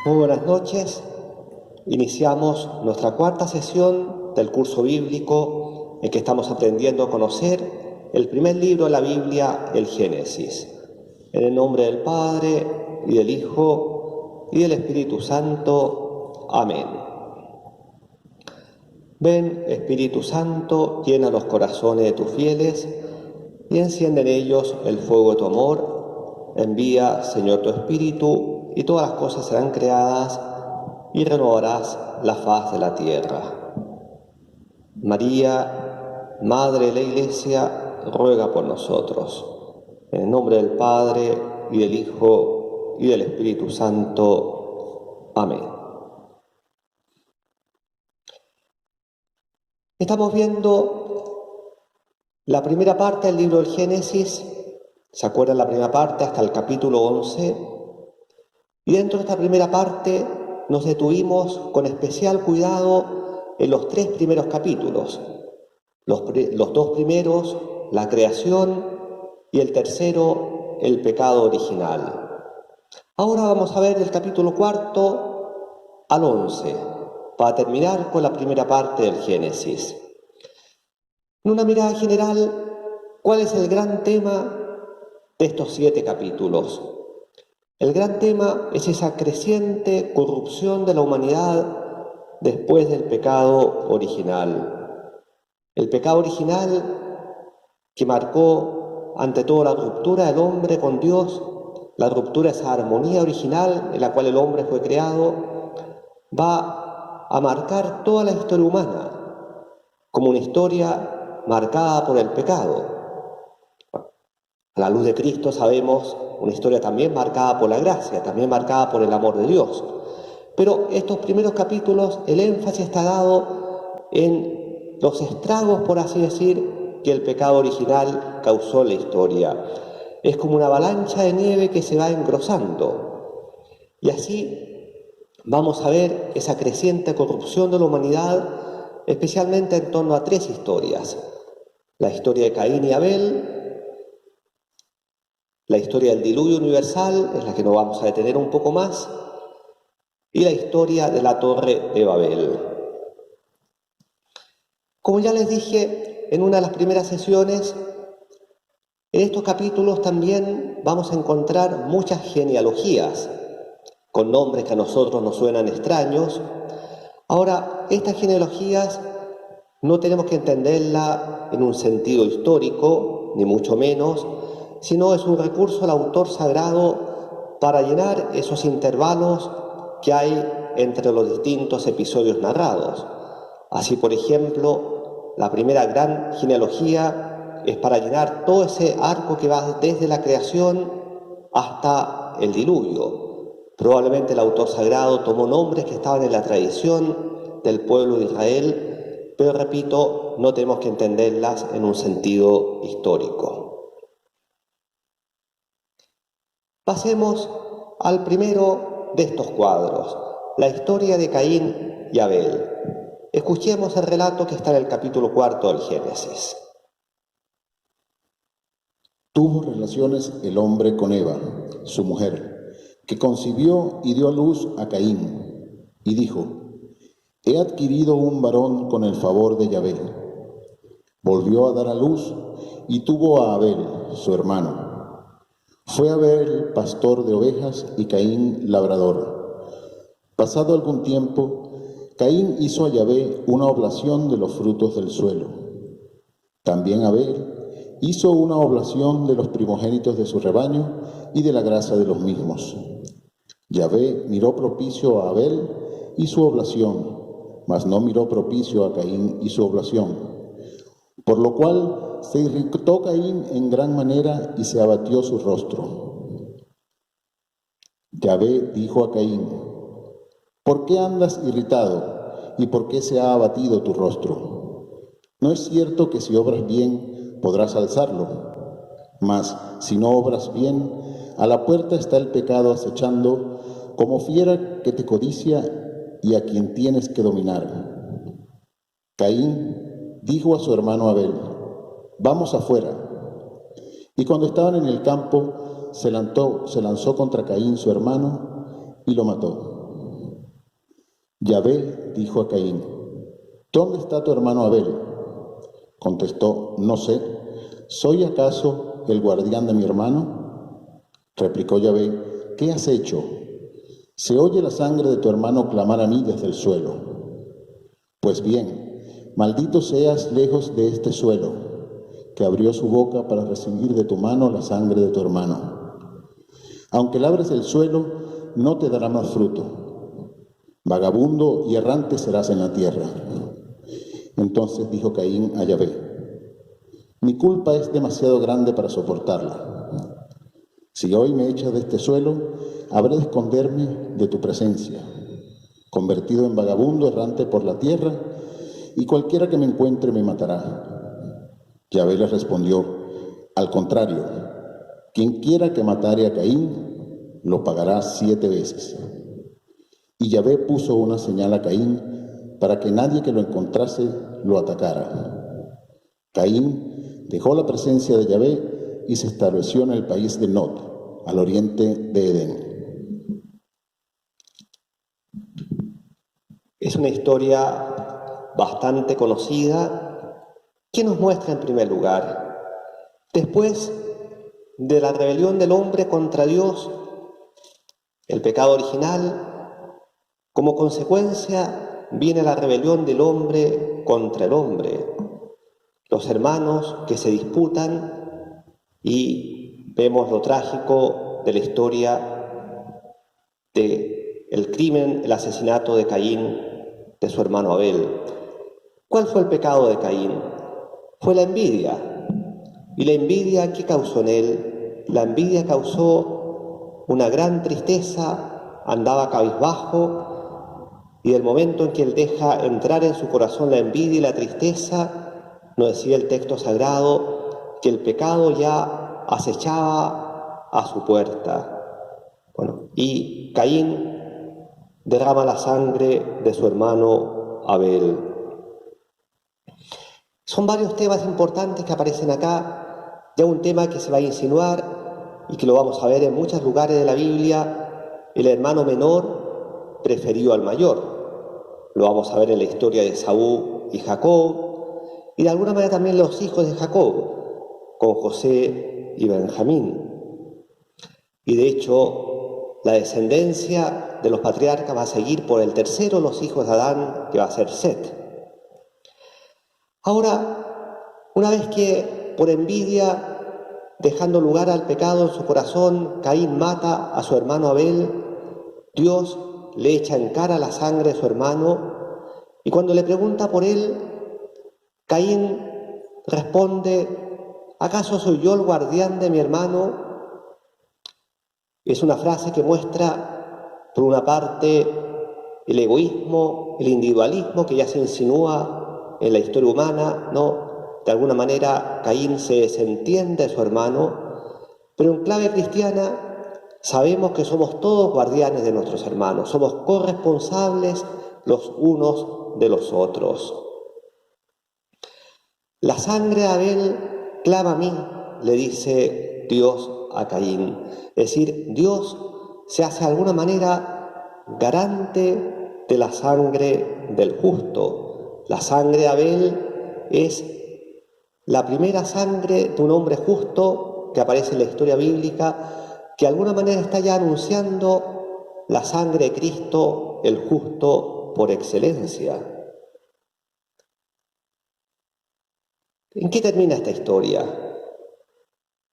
Muy buenas noches. Iniciamos nuestra cuarta sesión del curso bíblico en que estamos aprendiendo a conocer el primer libro de la Biblia, el Génesis. En el nombre del Padre, y del Hijo, y del Espíritu Santo. Amén. Ven, Espíritu Santo, llena los corazones de tus fieles y enciende en ellos el fuego de tu amor. Envía, Señor, tu Espíritu, y todas las cosas serán creadas, y renovarás la faz de la tierra. María, Madre de la Iglesia, ruega por nosotros. En el nombre del Padre, y del Hijo, y del Espíritu Santo. Amén. Estamos viendo la primera parte del libro del Génesis. ¿Se acuerdan la primera parte hasta el capítulo 11? Y dentro de esta primera parte nos detuvimos con especial cuidado en los 3 primeros capítulos. Los 2 primeros, la creación, y el tercero, el pecado original. Ahora vamos a ver del capítulo 4 al 11, para terminar con la primera parte del Génesis. En una mirada general, ¿cuál es el gran tema de estos 7 capítulos? El gran tema es esa creciente corrupción de la humanidad después del pecado original. El pecado original que marcó ante todo la ruptura del hombre con Dios, la ruptura de esa armonía original en la cual el hombre fue creado, va a marcar toda la historia humana como una historia marcada por el pecado. A la luz de Cristo sabemos una historia también marcada por la gracia, también marcada por el amor de Dios. Pero estos primeros capítulos, el énfasis está dado en los estragos, por así decir, que el pecado original causó en la historia. Es como una avalancha de nieve que se va engrosando. Y así vamos a ver esa creciente corrupción de la humanidad, especialmente en torno a 3 historias. La historia de Caín y Abel, la historia del diluvio universal, en la que nos vamos a detener un poco más, y la historia de la Torre de Babel. Como ya les dije en una de las primeras sesiones, en estos capítulos también vamos a encontrar muchas genealogías, con nombres que a nosotros nos suenan extraños. Ahora, estas genealogías no tenemos que entenderlas en un sentido histórico, ni mucho menos, sino es un recurso del autor sagrado para llenar esos intervalos que hay entre los distintos episodios narrados. Así, por ejemplo, la primera gran genealogía es para llenar todo ese arco que va desde la creación hasta el diluvio. Probablemente el autor sagrado tomó nombres que estaban en la tradición del pueblo de Israel, pero repito, no tenemos que entenderlas en un sentido histórico. Pasemos al primero de estos cuadros, la historia de Caín y Abel. Escuchemos el relato que está en el capítulo 4 del Génesis. Tuvo relaciones el hombre con Eva, su mujer, que concibió y dio a luz a Caín, y dijo: he adquirido un varón con el favor de Yahvé. Volvió a dar a luz y tuvo a Abel, su hermano. Fue Abel pastor de ovejas y Caín labrador. Pasado algún tiempo, Caín hizo a Yahvé una oblación de los frutos del suelo. También Abel hizo una oblación de los primogénitos de su rebaño y de la grasa de los mismos. Yahvé miró propicio a Abel y su oblación, mas no miró propicio a Caín y su oblación. Por lo cual se irritó Caín en gran manera y se abatió su rostro. Yahvé dijo a Caín: ¿por qué andas irritado y por qué se ha abatido tu rostro? No es cierto que si obras bien podrás alzarlo, mas si no obras bien, a la puerta está el pecado acechando, como fiera que te codicia y a quien tienes que dominar. Caín dijo a su hermano Abel: vamos afuera. Y cuando estaban en el campo, se lanzó contra Caín su hermano y lo mató. Yahvé dijo a Caín: ¿Dónde está tu hermano Abel? Contestó: No sé. ¿Soy acaso el guardián de mi hermano? Replicó Yahvé: ¿Qué has hecho? Se oye la sangre de tu hermano clamar a mí desde el suelo. Pues bien, maldito seas lejos de este suelo, que abrió su boca para recibir de tu mano la sangre de tu hermano. Aunque labres el suelo, no te dará más fruto. Vagabundo y errante serás en la tierra. Entonces dijo Caín a Yahvé: Mi culpa es demasiado grande para soportarla. Si hoy me echas de este suelo, habré de esconderme de tu presencia, convertido en vagabundo errante por la tierra, y cualquiera que me encuentre me matará. Yahvé le respondió: Al contrario, quien quiera que matare a Caín, lo pagará 7 veces. Y Yahvé puso una señal a Caín para que nadie que lo encontrase lo atacara. Caín dejó la presencia de Yahvé y se estableció en el país de Nod, al oriente de Edén. Es una historia bastante conocida que nos muestra en primer lugar, después de la rebelión del hombre contra Dios, el pecado original, como consecuencia viene la rebelión del hombre contra el hombre, los hermanos que se disputan, y vemos lo trágico de la historia del crimen, el asesinato de Caín, de su hermano Abel. ¿Cuál fue el pecado de Caín? Fue la envidia. ¿Y la envidia qué causó en él? La envidia causó una gran tristeza, andaba cabizbajo, y del momento en que él deja entrar en su corazón la envidia y la tristeza, nos decía el texto sagrado que el pecado ya acechaba a su puerta. Bueno, y Caín derrama la sangre de su hermano Abel. Son varios temas importantes que aparecen acá, ya un tema que se va a insinuar y que lo vamos a ver en muchos lugares de la Biblia: el hermano menor prefirió al mayor. Lo vamos a ver en la historia de Esaú y Jacob, y de alguna manera también los hijos de Jacob, con José y Benjamín. Y de hecho, la descendencia de los patriarcas va a seguir por el tercero, los hijos de Adán, que va a ser Set. Ahora, una vez que por envidia, dejando lugar al pecado en su corazón, Caín mata a su hermano Abel, Dios le echa en cara la sangre de su hermano, y cuando le pregunta por él, Caín responde: ¿acaso soy yo el guardián de mi hermano? Es una frase que muestra, por una parte, el egoísmo, el individualismo que ya se insinúa en la historia humana, ¿no? De alguna manera Caín se desentiende de su hermano, pero en clave cristiana sabemos que somos todos guardianes de nuestros hermanos, somos corresponsables los unos de los otros. La sangre de Abel clama a mí, le dice Dios a Caín. Es decir, Dios se hace de alguna manera garante de la sangre del justo. La sangre de Abel es la primera sangre de un hombre justo que aparece en la historia bíblica, que de alguna manera está ya anunciando la sangre de Cristo, el justo por excelencia. ¿En qué termina esta historia?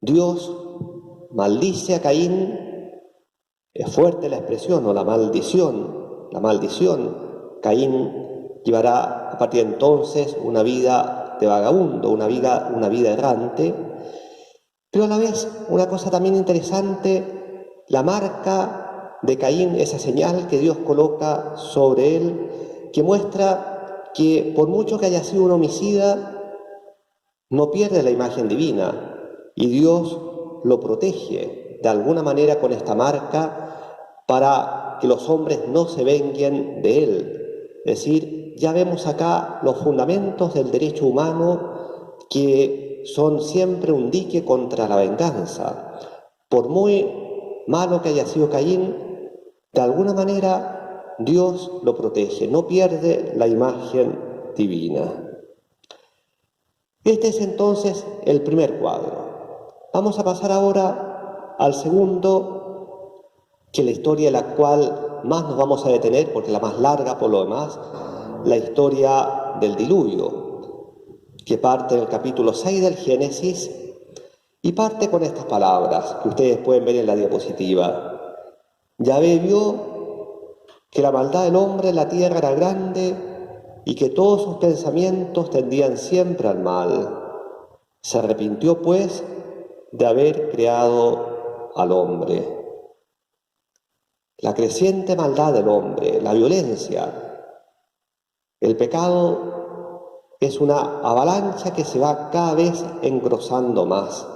Dios maldice a Caín, es fuerte la expresión, o la maldición. Caín llevará a partir de entonces una vida de vagabundo, una vida errante. Pero a la vez, una cosa también interesante, la marca de Caín, esa señal que Dios coloca sobre él, que muestra que por mucho que haya sido un homicida, no pierde la imagen divina, y Dios lo protege de alguna manera con esta marca para que los hombres no se venguen de él. Es decir, ya vemos acá los fundamentos del derecho humano, que son siempre un dique contra la venganza. Por muy malo que haya sido Caín, de alguna manera Dios lo protege, no pierde la imagen divina. Este es entonces el primer cuadro. Vamos a pasar ahora al segundo, que es la historia en la cual más nos vamos a detener, porque es la más larga por lo demás, la historia del diluvio, que parte del capítulo 6 del Génesis y parte con estas palabras que ustedes pueden ver en la diapositiva. Yahvé vio que la maldad del hombre en la tierra era grande y que todos sus pensamientos tendían siempre al mal. Se arrepintió, pues, de haber creado al hombre. La creciente maldad del hombre, la violencia, el pecado es una avalancha que se va cada vez engrosando más.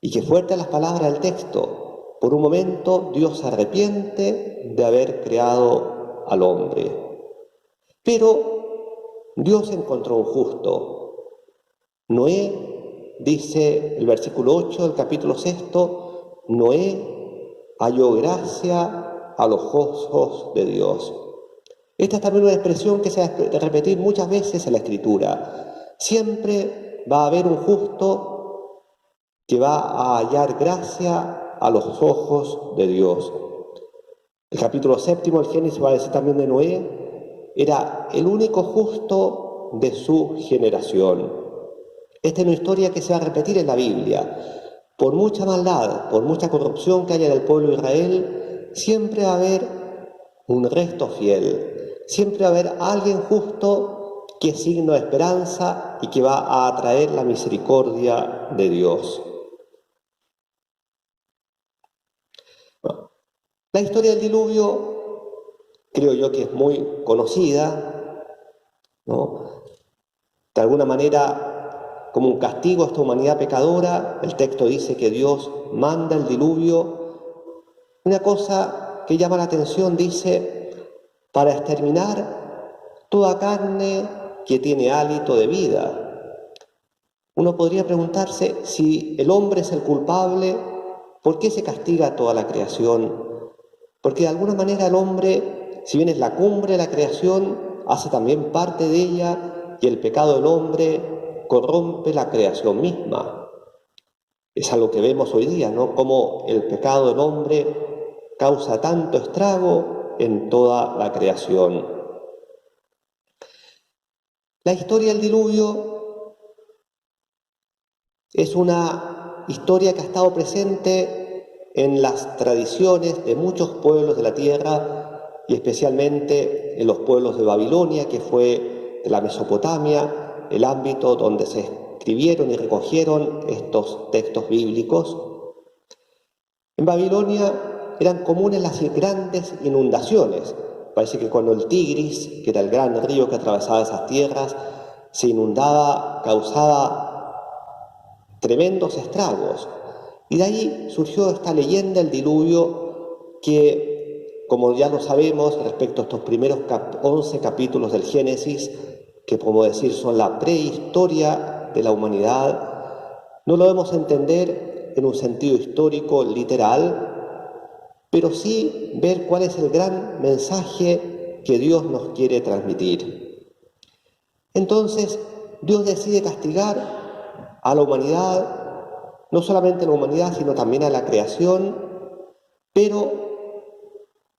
Y que fuertes las palabras del texto. Por un momento Dios se arrepiente de haber creado al hombre. Pero Dios encontró un justo. Noé, dice el versículo 8 del capítulo 6, Noé halló gracia a los ojos de Dios. Esta es también una expresión que se va a repetir muchas veces en la Escritura. Siempre va a haber un justo que va a hallar gracia a los ojos de Dios. El capítulo 7 del Génesis va a decir también de Noé, era el único justo de su generación. Esta es una historia que se va a repetir en la Biblia. Por mucha maldad, por mucha corrupción que haya en el pueblo de Israel, siempre va a haber un resto fiel. Siempre va a haber alguien justo que es signo de esperanza y que va a atraer la misericordia de Dios. La historia del diluvio creo yo que es muy conocida, ¿no? De alguna manera, como un castigo a esta humanidad pecadora, el texto dice que Dios manda el diluvio. Una cosa que llama la atención, dice, para exterminar toda carne que tiene hálito de vida. Uno podría preguntarse, si el hombre es el culpable, ¿por qué se castiga a toda la creación? Porque de alguna manera el hombre, si bien es la cumbre de la creación, hace también parte de ella y el pecado del hombre corrompe la creación misma. Es algo que vemos hoy día, ¿no? Cómo el pecado del hombre causa tanto estrago en toda la creación. La historia del diluvio es una historia que ha estado presente en las tradiciones de muchos pueblos de la tierra y especialmente en los pueblos de Babilonia, que fue de la Mesopotamia, el ámbito donde se escribieron y recogieron estos textos bíblicos. En Babilonia eran comunes las grandes inundaciones. Parece que cuando el Tigris, que era el gran río que atravesaba esas tierras, se inundaba, causaba tremendos estragos. Y de ahí surgió esta leyenda del diluvio que, como ya lo sabemos, respecto a estos primeros 11 capítulos del Génesis, que como decir son la prehistoria de la humanidad, no lo debemos entender en un sentido histórico literal, pero sí ver cuál es el gran mensaje que Dios nos quiere transmitir. Entonces, Dios decide castigar a la humanidad, no solamente a la humanidad, sino también a la creación, pero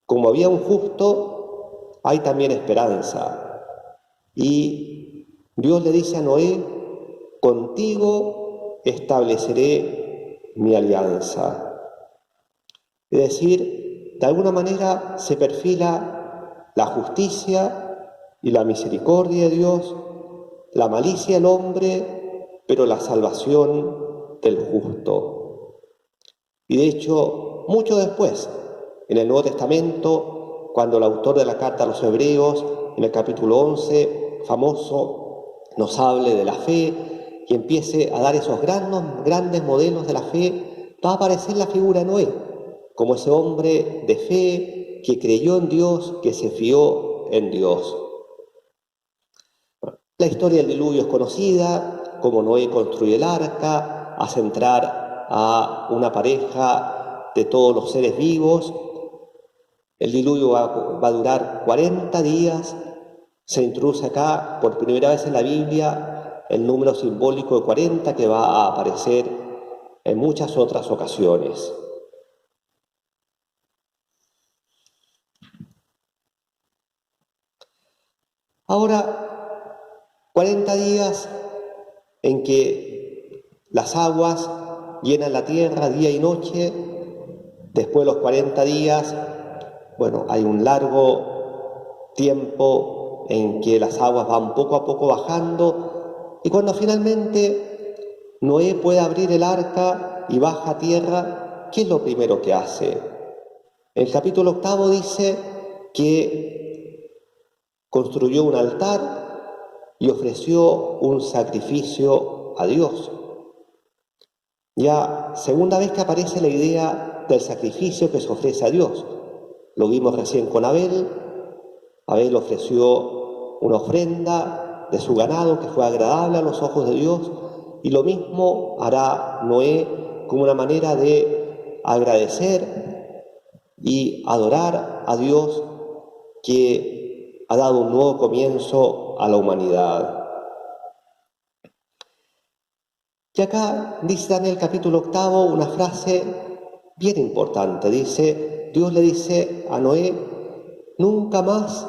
como había un justo, hay también esperanza. Y Dios le dice a Noé, contigo estableceré mi alianza. Es decir, de alguna manera se perfila la justicia y la misericordia de Dios, la malicia del hombre, pero la salvación del justo. Y de hecho, mucho después, en el Nuevo Testamento, cuando el autor de la carta a los Hebreos, en el capítulo 11, famoso, nos hable de la fe y empiece a dar esos grandes modelos de la fe, va a aparecer la figura de Noé, como ese hombre de fe que creyó en Dios, que se fió en Dios. La historia del diluvio es conocida, como Noé construye el arca, hace entrar a una pareja de todos los seres vivos El diluvio va a durar 40 días. Se introduce acá por primera vez en la Biblia el número simbólico de 40 que va a aparecer en muchas otras ocasiones. Ahora, 40 días en que las aguas llenan la tierra día y noche. Después de los 40 días, hay un largo tiempo en que las aguas van poco a poco bajando, y cuando finalmente Noé puede abrir el arca y baja a tierra, ¿qué es lo primero que hace? El capítulo 8 dice que construyó un altar y ofreció un sacrificio a Dios. Ya segunda vez que aparece la idea del sacrificio que se ofrece a Dios. Lo vimos recién con Abel. Abel ofreció una ofrenda de su ganado que fue agradable a los ojos de Dios, y lo mismo hará Noé como una manera de agradecer y adorar a Dios, que ha dado un nuevo comienzo a la humanidad. Y acá dice en el capítulo 8 una frase bien importante. Dios le dice a Noé: nunca más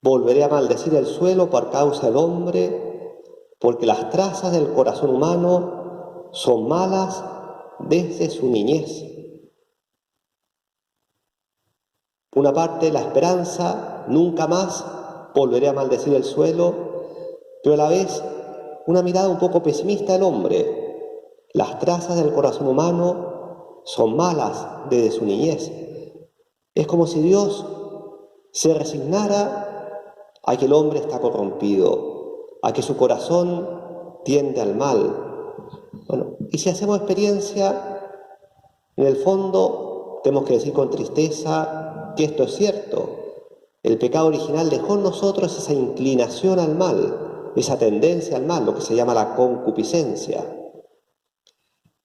volveré a maldecir el suelo por causa del hombre, porque las trazas del corazón humano son malas desde su niñez. Una parte, la esperanza, nunca más volveré a maldecir el suelo, pero a la vez una mirada un poco pesimista del hombre. Las trazas del corazón humano son malas desde su niñez. Es como si Dios se resignara a que el hombre está corrompido, a que su corazón tiende al mal. Y si hacemos experiencia, en el fondo tenemos que decir con tristeza que esto es cierto. El pecado original dejó en nosotros esa inclinación al mal, esa tendencia al mal, lo que se llama la concupiscencia.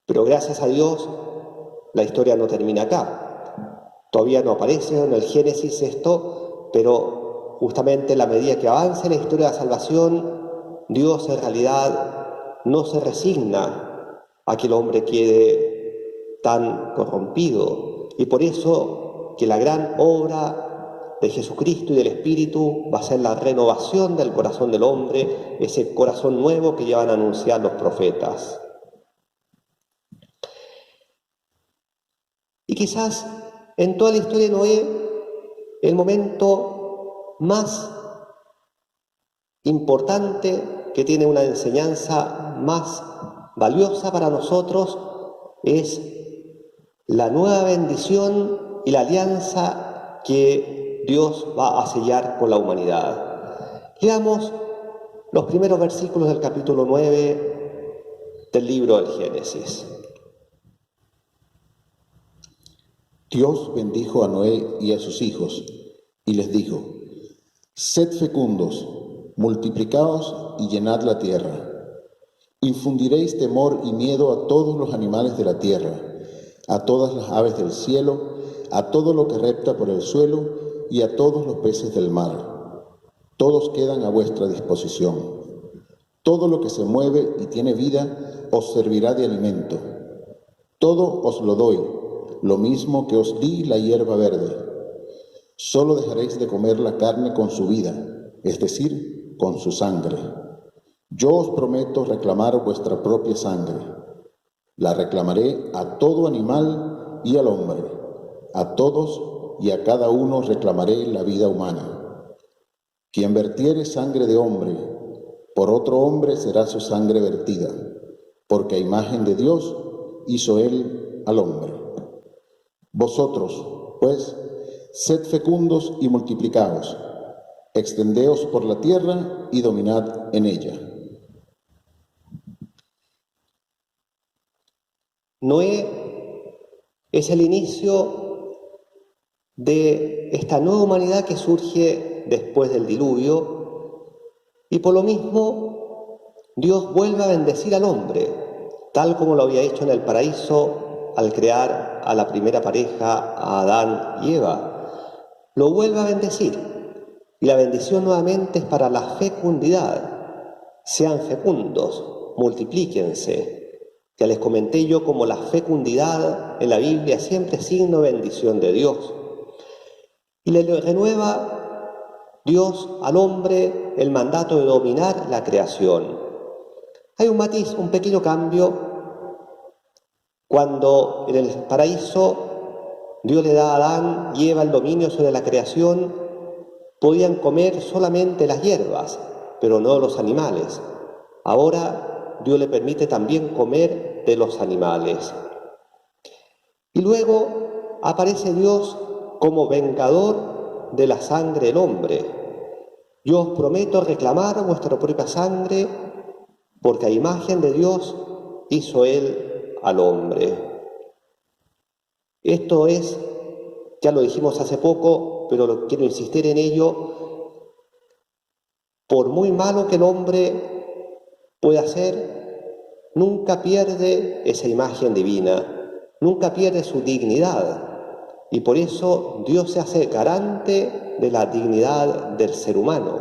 Pero gracias a Dios, la historia no termina acá. Todavía no aparece en el Génesis esto, pero justamente en la medida que avance la historia de la salvación, Dios en realidad no se resigna a que el hombre quede tan corrompido. Y por eso que la gran obra de Jesucristo y del Espíritu va a ser la renovación del corazón del hombre, ese corazón nuevo que llevan a anunciar los profetas. Y quizás en toda la historia de Noé, el momento más importante, que tiene una enseñanza más valiosa para nosotros, es la nueva bendición y la alianza que Dios va a sellar con la humanidad. Leamos los primeros versículos del capítulo 9 del libro del Génesis. Dios bendijo a Noé y a sus hijos, y les dijo: sed fecundos, multiplicaos y llenad la tierra. Infundiréis temor y miedo a todos los animales de la tierra, a todas las aves del cielo, a todo lo que repta por el suelo y a todos los peces del mar. Todos quedan a vuestra disposición. Todo lo que se mueve y tiene vida os servirá de alimento. Todo os lo doy, lo mismo que os di la hierba verde. Solo dejaréis de comer la carne con su vida, es decir, con su sangre. Yo os prometo reclamar vuestra propia sangre. La reclamaré a todo animal y al hombre. A todos y a cada uno reclamaré la vida humana. Quien vertiere sangre de hombre, por otro hombre será su sangre vertida, porque a imagen de Dios hizo él al hombre. Vosotros, pues, sed fecundos y multiplicaos, extendeos por la tierra y dominad en ella. Noé es el inicio de esta nueva humanidad que surge después del diluvio, y por lo mismo Dios vuelve a bendecir al hombre, tal como lo había hecho en el paraíso al crear a la primera pareja, a Adán y Eva. lo vuelve a bendecir. Y la bendición nuevamente es para la fecundidad. Sean fecundos, multiplíquense. Ya les comenté yo como la fecundidad en la Biblia siempre es signo de bendición de Dios. Y le renueva Dios al hombre el mandato de dominar la creación. Hay un matiz, un pequeño cambio, cuando en el paraíso Dios le da a Adán y Eva el dominio sobre la creación. Podían comer solamente las hierbas, pero no los animales. Ahora Dios le permite también comer de los animales. Y luego aparece Dios como vengador de la sangre del hombre. Yo os prometo reclamar vuestra propia sangre, porque a imagen de Dios hizo Él al hombre. Esto es, ya lo dijimos hace poco, pero quiero insistir en ello, por muy malo que el hombre pueda ser, nunca pierde esa imagen divina, nunca pierde su dignidad. Y por eso Dios se hace garante de la dignidad del ser humano.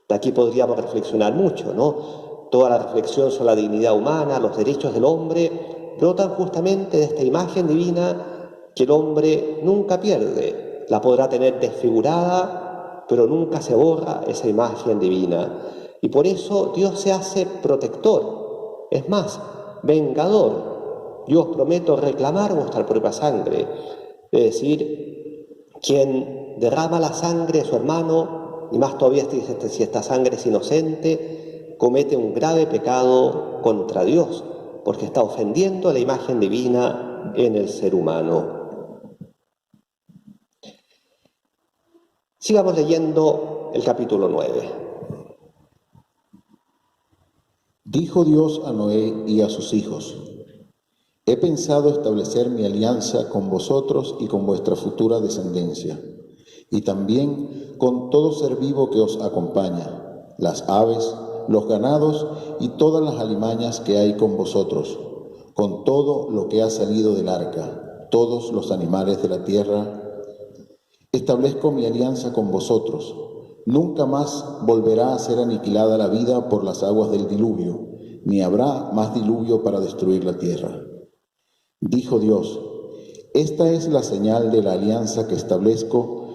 De aquí podríamos reflexionar mucho, ¿no? Toda la reflexión sobre la dignidad humana, los derechos del hombre, brotan justamente de esta imagen divina que el hombre nunca pierde. La podrá tener desfigurada, pero nunca se borra esa imagen divina. Y por eso Dios se hace protector, es más, vengador. Yo os prometo reclamar vuestra propia sangre. Es decir, quien derrama la sangre de su hermano, y más todavía si esta sangre es inocente, comete un grave pecado contra Dios, porque está ofendiendo la imagen divina en el ser humano. Sigamos leyendo el capítulo 9. Dijo Dios a Noé y a sus hijos: He pensado establecer mi alianza con vosotros y con vuestra futura descendencia, y también con todo ser vivo que os acompaña, las aves, los ganados y todas las alimañas que hay con vosotros, con todo lo que ha salido del arca, todos los animales de la tierra. Establezco mi alianza con vosotros. Nunca más volverá a ser aniquilada la vida por las aguas del diluvio, ni habrá más diluvio para destruir la tierra. Dijo Dios: Esta es la señal de la alianza que establezco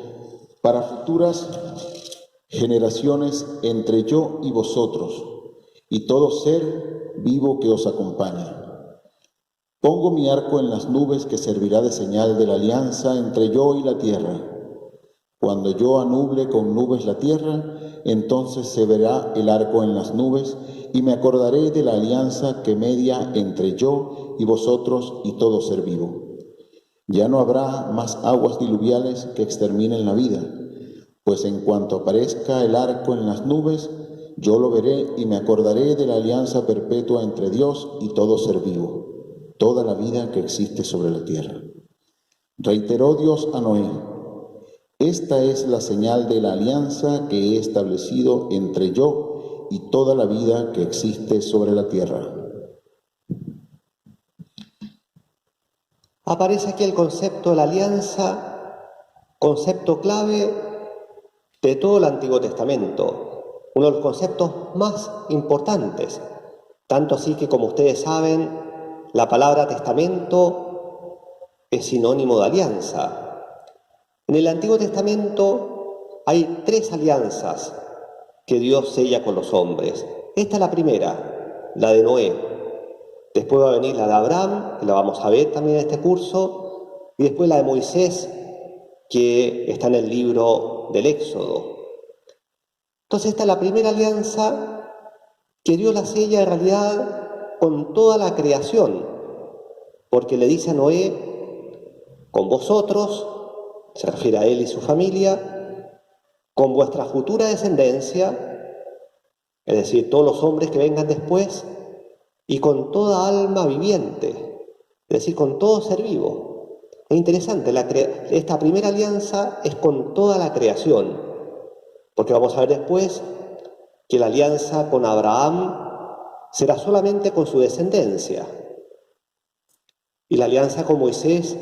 para futuras generaciones entre yo y vosotros, y todo ser vivo que os acompaña. Pongo mi arco en las nubes que servirá de señal de la alianza entre yo y la tierra. Cuando yo anuble con nubes la tierra, entonces se verá el arco en las nubes, y me acordaré de la alianza que media entre yo y vosotros y todo ser vivo. Ya no habrá más aguas diluviales que exterminen la vida, pues en cuanto aparezca el arco en las nubes, yo lo veré y me acordaré de la alianza perpetua entre Dios y todo ser vivo, toda la vida que existe sobre la tierra. Reiteró Dios a Noé: Esta es la señal de la alianza que he establecido entre yo y toda la vida que existe sobre la tierra. Aparece aquí el concepto de la alianza, concepto clave de todo el Antiguo Testamento, uno de los conceptos más importantes, tanto así que, como ustedes saben, la palabra testamento es sinónimo de alianza. En el Antiguo Testamento hay 3 alianzas que Dios sella con los hombres. Esta es la primera, la de Noé. Después va a venir la de Abraham, que la vamos a ver también en este curso, y después la de Moisés, que está en el libro del Éxodo. Entonces esta es la primera alianza que Dios la sella en realidad con toda la creación, porque le dice a Noé: con vosotros, se refiere a él y su familia, con vuestra futura descendencia, es decir, todos los hombres que vengan después, y con toda alma viviente, es decir, con todo ser vivo. Es interesante, esta primera alianza es con toda la creación, porque vamos a ver después que la alianza con Abraham será solamente con su descendencia, y la alianza con Moisés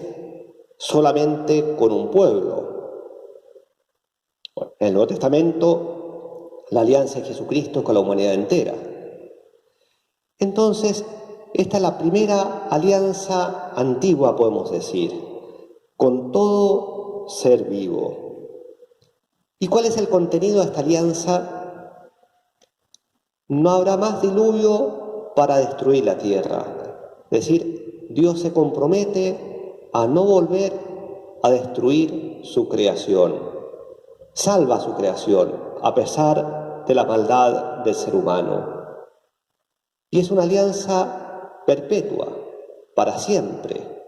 solamente con un pueblo. En el Nuevo Testamento, la alianza de Jesucristo con la humanidad entera. Entonces, esta es la primera alianza antigua, podemos decir, con todo ser vivo. ¿Y cuál es el contenido de esta alianza? No habrá más diluvio para destruir la tierra. Es decir, Dios se compromete a no volver a destruir su creación. Salva su creación, a pesar de la maldad del ser humano. Y es una alianza perpetua, para siempre.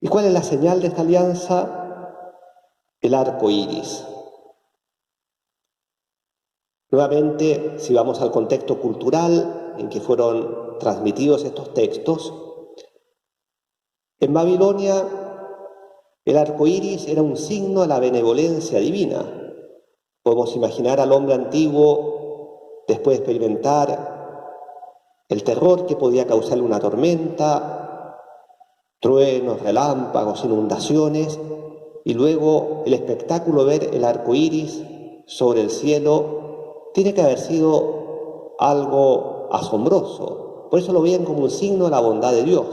¿Y cuál es la señal de esta alianza? El arco iris. Nuevamente, si vamos al contexto cultural en que fueron transmitidos estos textos, en Babilonia el arco iris era un signo de la benevolencia divina. Podemos imaginar al hombre antiguo, después de experimentar el terror que podía causarle una tormenta, truenos, relámpagos, inundaciones, y luego el espectáculo de ver el arco iris sobre el cielo, tiene que haber sido algo asombroso. Por eso lo veían como un signo de la bondad de Dios.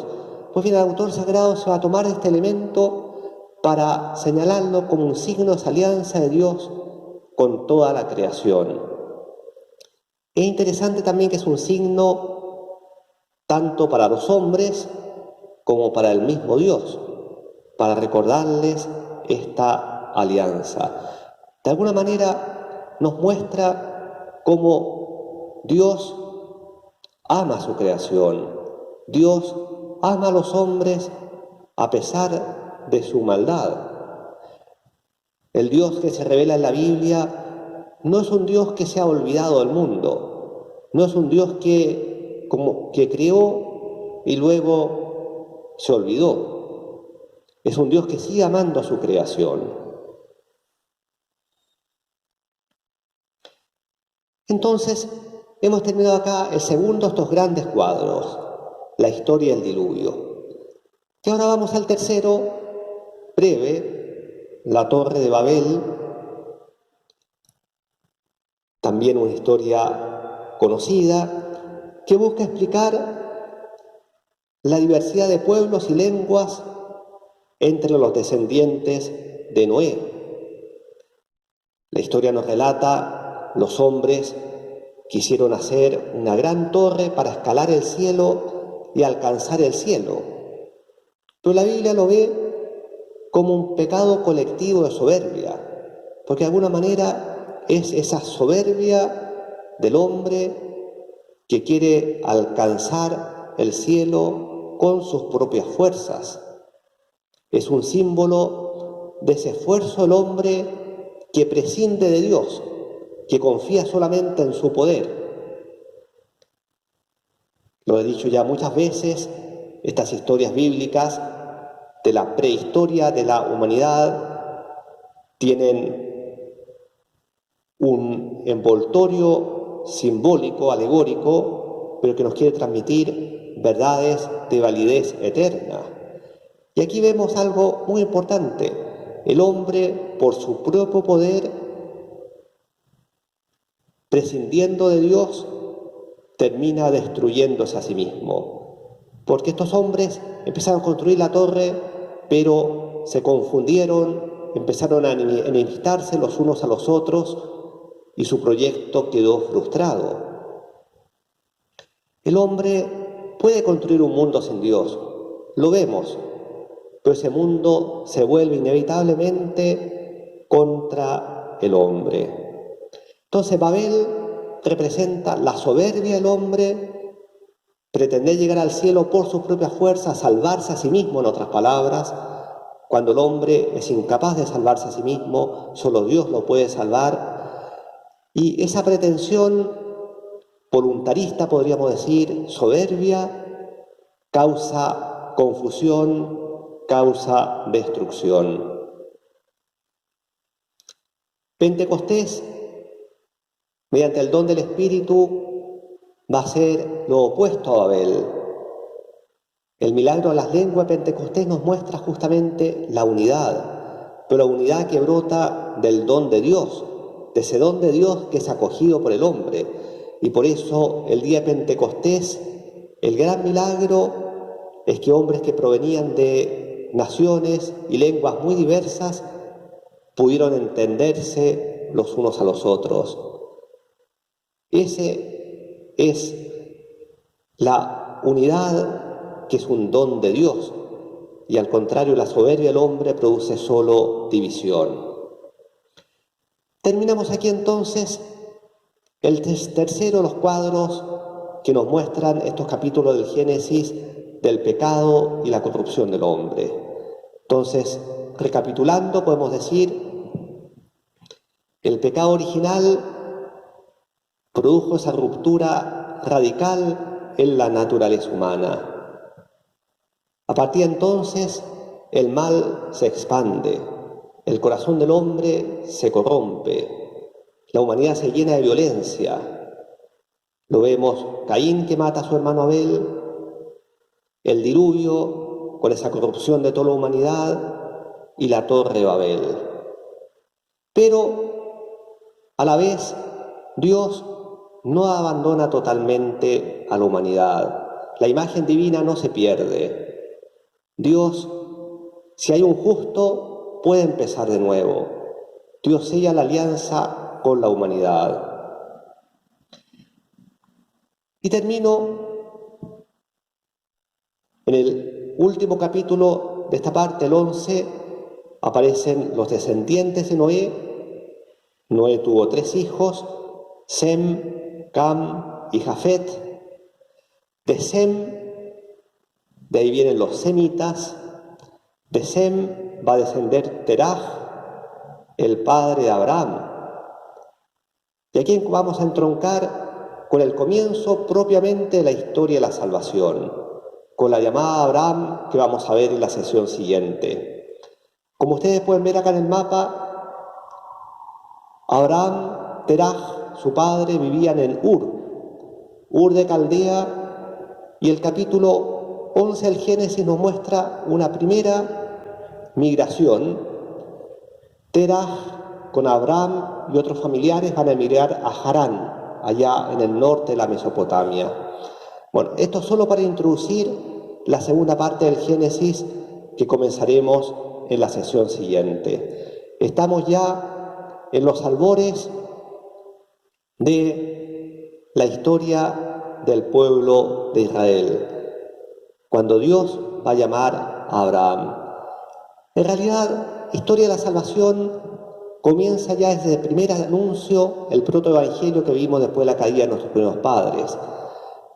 Pues bien, el autor sagrado se va a tomar este elemento para señalarlo como un signo de esa alianza de Dios con toda la creación. Es interesante también que es un signo tanto para los hombres como para el mismo Dios, para recordarles esta alianza. De alguna manera nos muestra cómo Dios ama su creación. Dios ama a los hombres a pesar de su maldad. El Dios que se revela en la Biblia no es un Dios que se ha olvidado del mundo, no es un Dios que creó y luego se olvidó. Es un Dios que sigue amando a su creación. Entonces, hemos terminado acá el segundo de estos grandes cuadros, la historia del diluvio. Y ahora vamos al tercero, breve, la Torre de Babel, también una historia conocida, que busca explicar la diversidad de pueblos y lenguas entre los descendientes de Noé. La historia nos relata los hombres quisieron hacer una gran torre para escalar el cielo y alcanzar el cielo. Pero la Biblia lo ve como un pecado colectivo de soberbia, porque de alguna manera es esa soberbia del hombre que quiere alcanzar el cielo con sus propias fuerzas. Es un símbolo de ese esfuerzo del hombre que prescinde de Dios, que confía solamente en su poder. Lo he dicho ya muchas veces, estas historias bíblicas de la prehistoria de la humanidad tienen un envoltorio simbólico, alegórico, pero que nos quiere transmitir verdades de validez eterna. Y aquí vemos algo muy importante. El hombre, por su propio poder, prescindiendo de Dios, termina destruyéndose a sí mismo. Porque estos hombres empezaron a construir la torre, pero se confundieron, empezaron a enemistarse los unos a los otros y su proyecto quedó frustrado. El hombre puede construir un mundo sin Dios, lo vemos, pero ese mundo se vuelve inevitablemente contra el hombre. Entonces Babel representa la soberbia del hombre, pretender llegar al cielo por sus propias fuerzas, salvarse a sí mismo, en otras palabras. Cuando el hombre es incapaz de salvarse a sí mismo, solo Dios lo puede salvar. Y esa pretensión voluntarista, podríamos decir, soberbia, causa confusión, causa destrucción. Pentecostés, mediante el don del Espíritu, va a ser lo opuesto a Babel. El milagro de las lenguas de Pentecostés nos muestra justamente la unidad. pero la unidad que brota del don de Dios, de ese don de Dios que es acogido por el hombre. Y por eso el día de Pentecostés, el gran milagro es que hombres que provenían de naciones y lenguas muy diversas pudieron entenderse los unos a los otros. Ese es la unidad que es un don de Dios, y al contrario, la soberbia del hombre produce solo división. Terminamos aquí entonces el tercero de los cuadros que nos muestran estos capítulos del Génesis del pecado y la corrupción del hombre. Entonces, recapitulando, podemos decir, el pecado original produjo esa ruptura radical en la naturaleza humana. A partir de entonces, el mal se expande, el corazón del hombre se corrompe, la humanidad se llena de violencia. Lo vemos, Caín que mata a su hermano Abel, el diluvio con esa corrupción de toda la humanidad y la torre de Babel. Pero, a la vez, Dios no abandona totalmente a la humanidad. La imagen divina no se pierde. Dios, si hay un justo, puede empezar de nuevo. Dios sella la alianza con la humanidad. Y termino en el último capítulo de esta parte, el 11, aparecen los descendientes de Noé. Noé tuvo 3 hijos, Sem, Cam y Jafet. De Sem, de ahí vienen los semitas. De Sem va a descender Teraj, el padre de Abraham. Y aquí vamos a entroncar con el comienzo propiamente de la historia de la salvación, con la llamada a Abraham que vamos a ver en la sesión siguiente. Como ustedes pueden ver acá en el mapa, Abraham, Teraj, su padre, vivían en Ur de Caldea, y el capítulo 11 del Génesis nos muestra una primera migración. Teraj con Abraham y otros familiares van a emigrar a Harán, allá en el norte de la Mesopotamia. Bueno, esto solo para introducir la segunda parte del Génesis que comenzaremos en la sesión siguiente. Estamos ya en los albores de la historia del pueblo de Israel, cuando Dios va a llamar a Abraham. En realidad, la historia de la salvación comienza ya desde el primer anuncio, el protoevangelio que vimos después de la caída de nuestros primeros padres.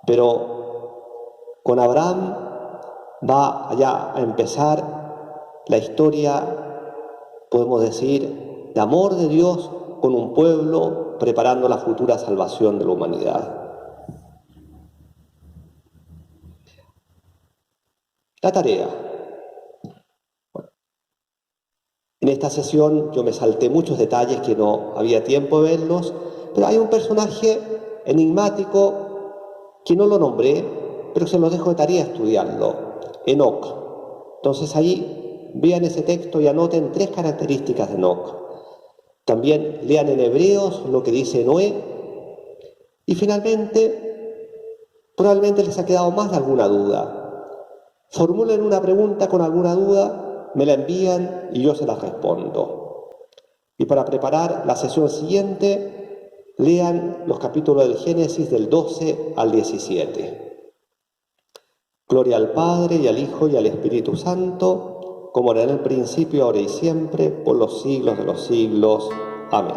Pero con Abraham va ya a empezar la historia, podemos decir, de amor de Dios con un pueblo preparando la futura salvación de la humanidad. La tarea. Bueno, en esta sesión yo me salté muchos detalles que no había tiempo de verlos, pero hay un personaje enigmático que no lo nombré, pero se los dejo de tarea estudiarlo, Enoc. Entonces ahí vean ese texto y anoten 3 características de Enoc. También lean en Hebreos lo que dice Noé. Y finalmente, probablemente les ha quedado más de alguna duda. Formulen una pregunta con alguna duda, me la envían y yo se la respondo. Y para preparar la sesión siguiente, lean los capítulos del Génesis del 12 al 17. Gloria al Padre, y al Hijo, y al Espíritu Santo, como era en el principio, ahora y siempre, por los siglos de los siglos. Amén.